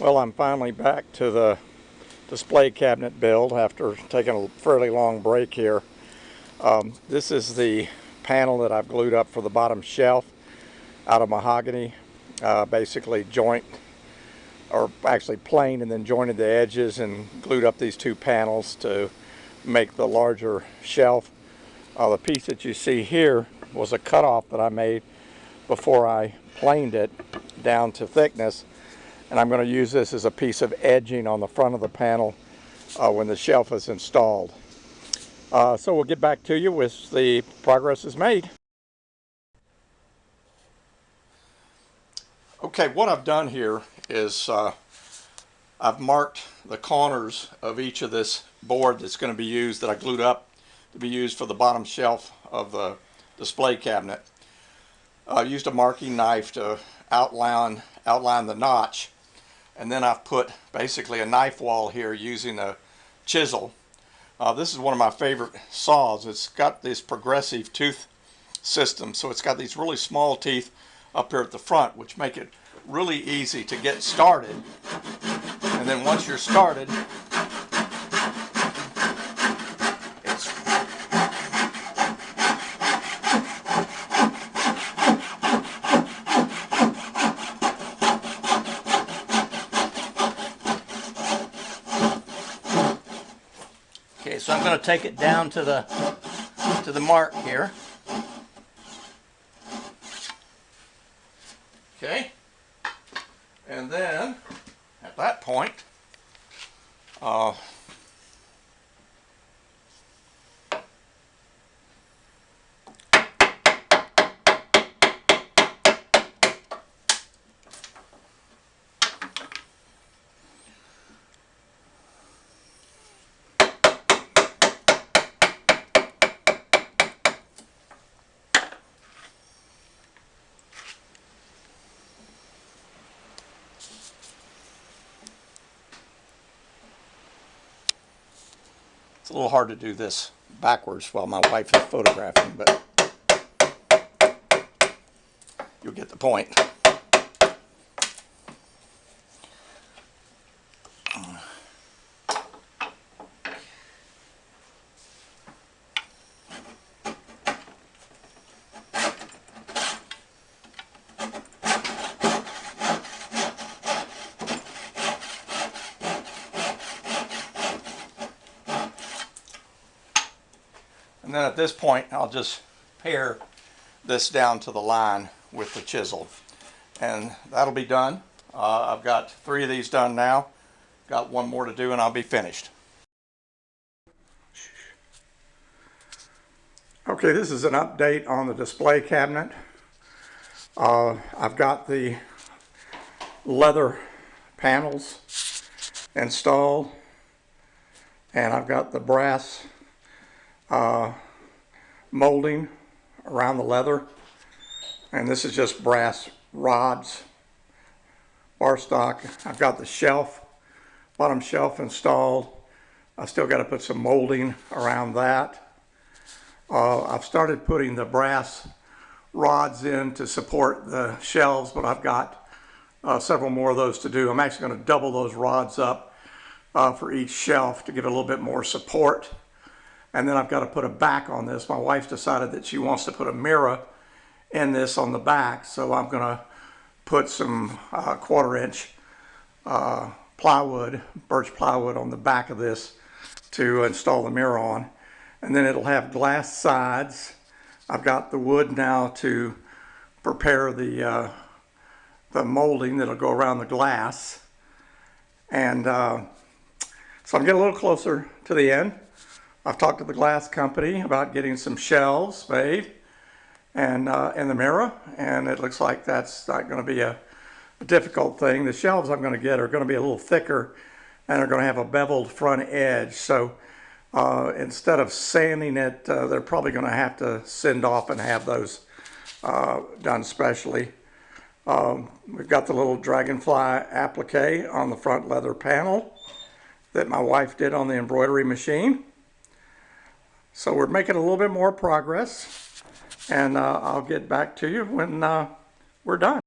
Well, I'm finally back to the display cabinet build after taking a fairly long break here. This is the panel that I've glued up for the bottom shelf out of mahogany, basically joint, or actually plain, and then jointed the edges and glued up these two panels to make the larger shelf. The piece that you see here was a cutoff that I made before I planed it down to thickness. And I'm going to use this as a piece of edging on the front of the panel when the shelf is installed. So we'll get back to you with the progress is made. Okay, what I've done here is I've marked the corners of each of this board that's going to be used, that I glued up to be used for the bottom shelf of the display cabinet. I used a marking knife to outline the notch. And then I've put basically a knife wall here using a chisel. This is one of my favorite saws. It's got this progressive tooth system, so it's got these really small teeth up here at the front, which make it really easy to get started. And then once you're started, okay, so I'm going to take it down to the mark here. Okay, and then at that point, it's a little hard to do this backwards while my wife is photographing, but you'll get the point. And then at this point, I'll just pare this down to the line with the chisel. And that'll be done. I've got 3 of these done now. Got 1 more to do and I'll be finished. Okay, this is an update on the display cabinet. I've got the leather panels installed, and I've got the brass molding around the leather, and this is just brass rods, bar stock. I've got the shelf, bottom shelf installed. I still got to put some molding around that. I've started putting the brass rods in to support the shelves, but I've got several more of those to do. I'm actually going to double those rods up for each shelf to give it a little bit more support. And then I've got to put a back on this. My wife's decided that she wants to put a mirror in this on the back, so I'm going to put some 1/4-inch plywood, birch plywood, on the back of this to install the mirror on. And then it'll have glass sides. I've got the wood now to prepare the molding that'll go around the glass. And so I'm getting a little closer to the end. I've talked to the glass company about getting some shelves made and in the mirror, and it looks like that's not going to be a difficult thing. The shelves I'm going to get are going to be a little thicker and are going to have a beveled front edge. So instead of sanding it, they're probably going to have to sand off and have those done specially. We've got the little dragonfly applique on the front leather panel that my wife did on the embroidery machine. So we're making a little bit more progress, and I'll get back to you when we're done.